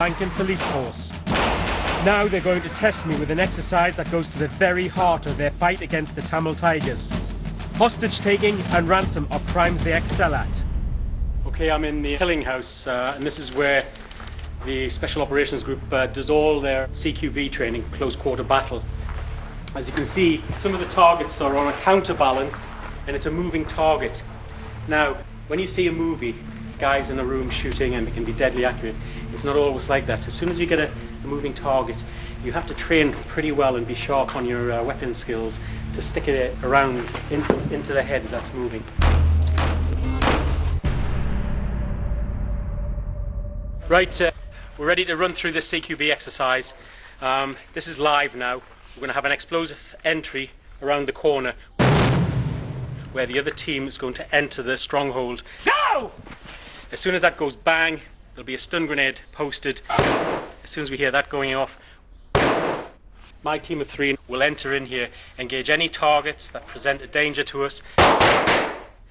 Lankan police force. Now they're going to test me with an exercise that goes to the very heart of their fight against the Tamil Tigers. Hostage taking and ransom are crimes they excel at. Okay, I'm in the killing house, and this is where the Special Operations Group does all their CQB training, close quarter battle. As you can see, some of the targets are on a counterbalance, and it's a moving target. Now, when you see a movie, guys in a room shooting and it can be deadly accurate, it's not always like that. As soon as you get a moving target, you have to train pretty well and be sharp on your weapon skills to stick it around into the head as that's moving. Right, we're ready to run through this CQB exercise. This is live now. We're going to have an explosive entry around the corner where the other team is going to enter the stronghold. Go! As soon as that goes bang, there'll be a stun grenade posted. As soon as we hear that going off, my team of 3 will enter in here, engage any targets that present a danger to us,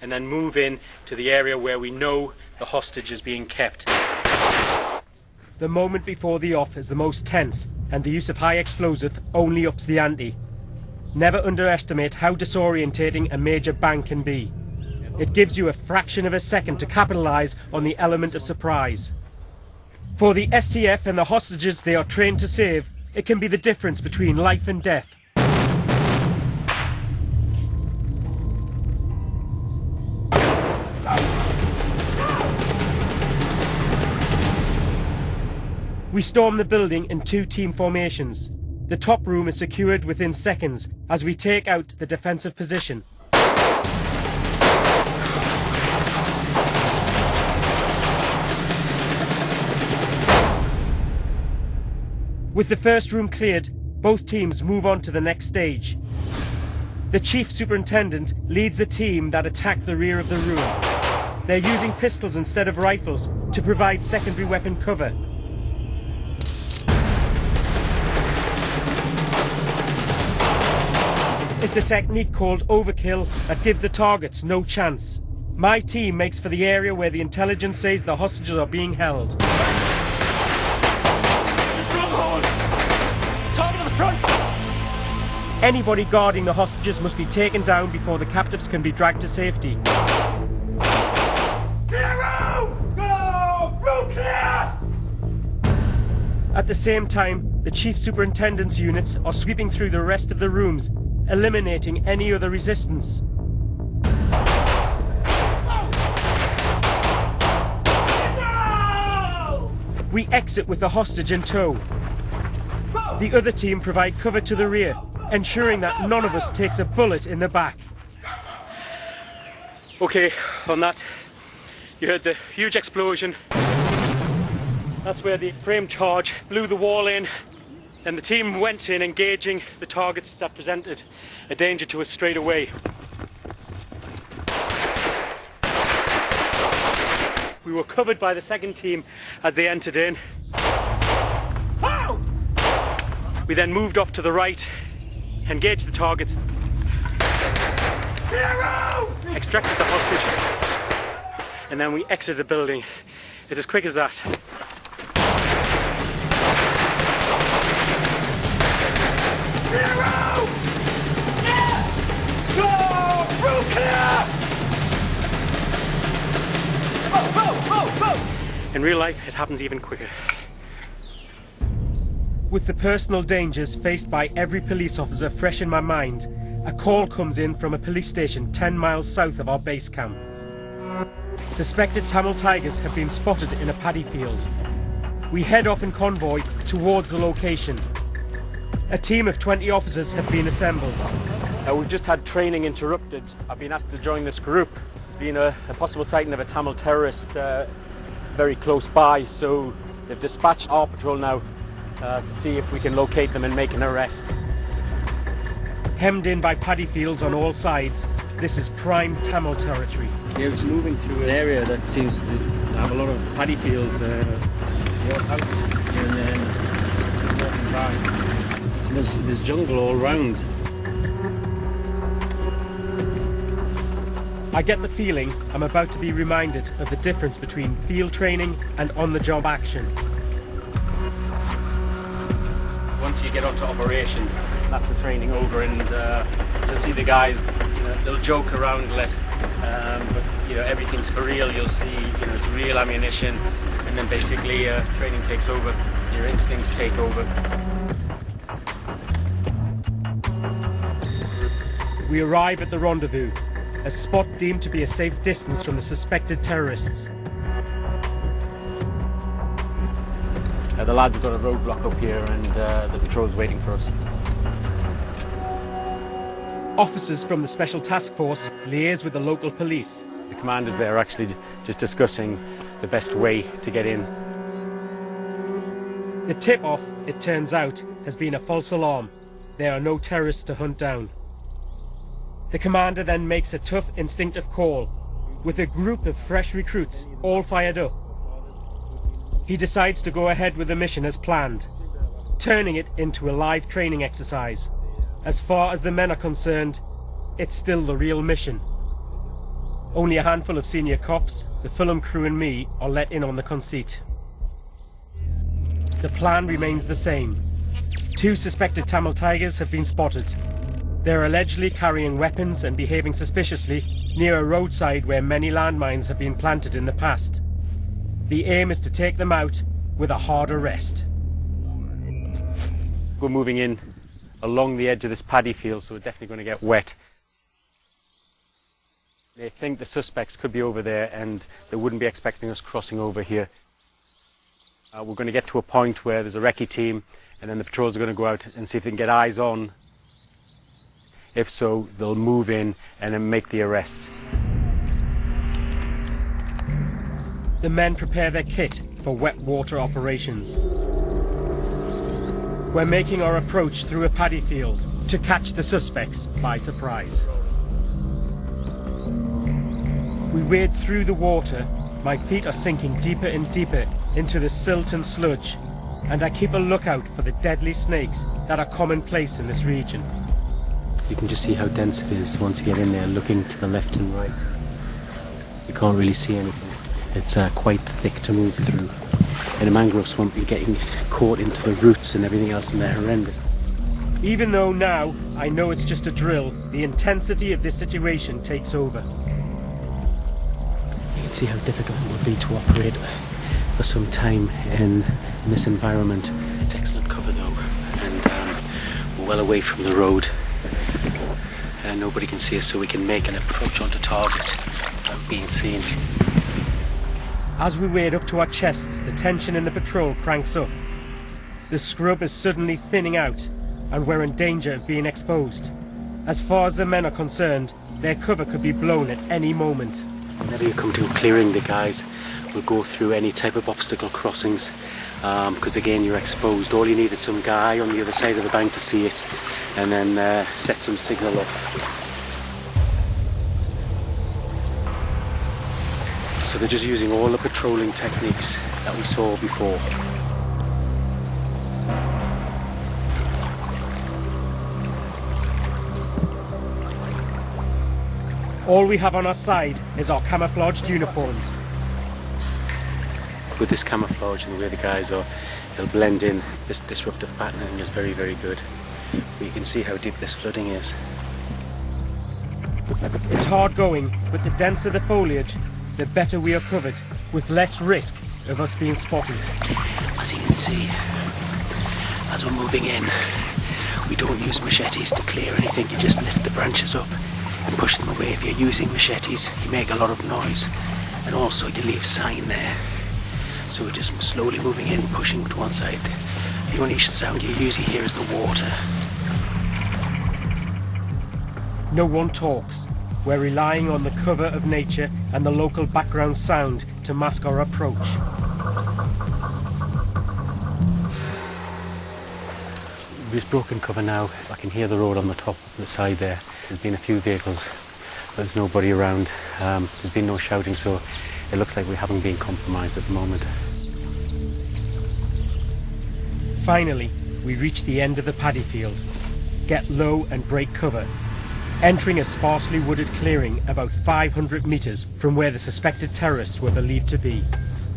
and then move in to the area where we know the hostage is being kept. The moment before the off is the most tense, and the use of high explosive only ups the ante. Never underestimate how disorientating a major bang can be. It gives you a fraction of a second to capitalise on the element of surprise. For the STF and the hostages they are trained to save, it can be the difference between life and death. We storm the building in 2 team formations. The top room is secured within seconds as we take out the defensive position. With the first room cleared, both teams move on to the next stage. The Chief Superintendent leads the team that attack the rear of the room. They're using pistols instead of rifles to provide secondary weapon cover. It's a technique called overkill that gives the targets no chance. My team makes for the area where the intelligence says the hostages are being held. Anybody guarding the hostages must be taken down before the captives can be dragged to safety. Clear room! Go! Room clear! At the same time, the Chief Superintendent's units are sweeping through the rest of the rooms, eliminating any other resistance. We exit with the hostage in tow. The other team provide cover to the rear, ensuring that none of us takes a bullet in the back. Okay, on that, you heard the huge explosion. That's where the frame charge blew the wall in, and the team went in engaging the targets that presented a danger to us straight away. We were covered by the second team as they entered in. We then moved off to the right, engaged the targets, extracted the hostage, and then we exited the building. It's as quick as that. In real life, it happens even quicker. With the personal dangers faced by every police officer fresh in my mind, a call comes in from a police station 10 miles south of our base camp. Suspected Tamil Tigers have been spotted in a paddy field. We head off in convoy towards the location. A team of 20 officers have been assembled. We've just had training interrupted. I've been asked to join this group. There's been a possible sighting of a Tamil terrorist very close by, so they've dispatched our patrol now to see if we can locate them and make an arrest. Hemmed in by paddy fields on all sides, this is prime Tamil territory. Yeah, we're moving through an area that seems to have a lot of paddy fields. The old house here and there, and walking by. There's jungle all round. I get the feeling I'm about to be reminded of the difference between field training and on-the-job action. Once you get onto operations, that's the training over, and you'll see the guys, they'll joke around less, but everything's for real. You'll see, it's real ammunition, and then basically training takes over, your instincts take over. We arrive at the rendezvous, a spot deemed to be a safe distance from the suspected terrorists. The lads have got a roadblock up here, and the patrol's waiting for us. Officers from the Special Task Force liaise with the local police. The commanders there are actually just discussing the best way to get in. The tip-off, it turns out, has been a false alarm. There are no terrorists to hunt down. The commander then makes a tough, instinctive call. With a group of fresh recruits, all fired up, he decides to go ahead with the mission as planned, turning it into a live training exercise. As far as the men are concerned, it's still the real mission. Only a handful of senior cops, the film crew and me, are let in on the conceit. The plan remains the same. 2 suspected Tamil Tigers have been spotted. They're allegedly carrying weapons and behaving suspiciously near a roadside where many landmines have been planted in the past. The aim is to take them out with a hard arrest. We're moving in along the edge of this paddy field, so we're definitely going to get wet. They think the suspects could be over there, and they wouldn't be expecting us crossing over here. We're going to get to a point where there's a recce team, and then the patrols are going to go out and see if they can get eyes on. If so, they'll move in and then make the arrest. The men prepare their kit for wet water operations. We're making our approach through a paddy field to catch the suspects by surprise. We wade through the water. My feet are sinking deeper and deeper into the silt and sludge, and I keep a lookout for the deadly snakes that are commonplace in this region. You can just see how dense it is once you get in there, looking to the left and right. You can't really see anything. It's quite thick to move through. In a mangrove swamp, you're getting caught into the roots and everything else, and they're horrendous. Even though now I know it's just a drill, the intensity of this situation takes over. You can see how difficult it would be to operate for some time in this environment. It's excellent cover though, and we're well away from the road. And nobody can see us, so we can make an approach onto target without being seen. As we wade up to our chests, the tension in the patrol cranks up. The scrub is suddenly thinning out, and we're in danger of being exposed. As far as the men are concerned, their cover could be blown at any moment. Whenever you come to a clearing, the guys will go through any type of obstacle crossings, because again, you're exposed. All you need is some guy on the other side of the bank to see it, and then set some signal off. So they're just using all the patrolling techniques that we saw before. All we have on our side is our camouflaged uniforms. With this camouflage and the way the guys are, they'll blend in. This disruptive patterning is very, very good. But you can see how deep this flooding is. It's hard going, but the denser the foliage, the better we are covered, with less risk of us being spotted. As you can see, as we're moving in, we don't use machetes to clear anything. You just lift the branches up and push them away. If you're using machetes, you make a lot of noise, and also you leave sign there. So we're just slowly moving in, pushing to one side. The only sound you usually hear is the water. No one talks. We're relying on the cover of nature and the local background sound to mask our approach. This broken cover now, I can hear the road on the top of the side there. There's been a few vehicles, but there's nobody around. There's been no shouting, so it looks like we haven't been compromised at the moment. Finally, we reach the end of the paddy field, get low and break cover, entering a sparsely wooded clearing about 500 meters from where the suspected terrorists were believed to be.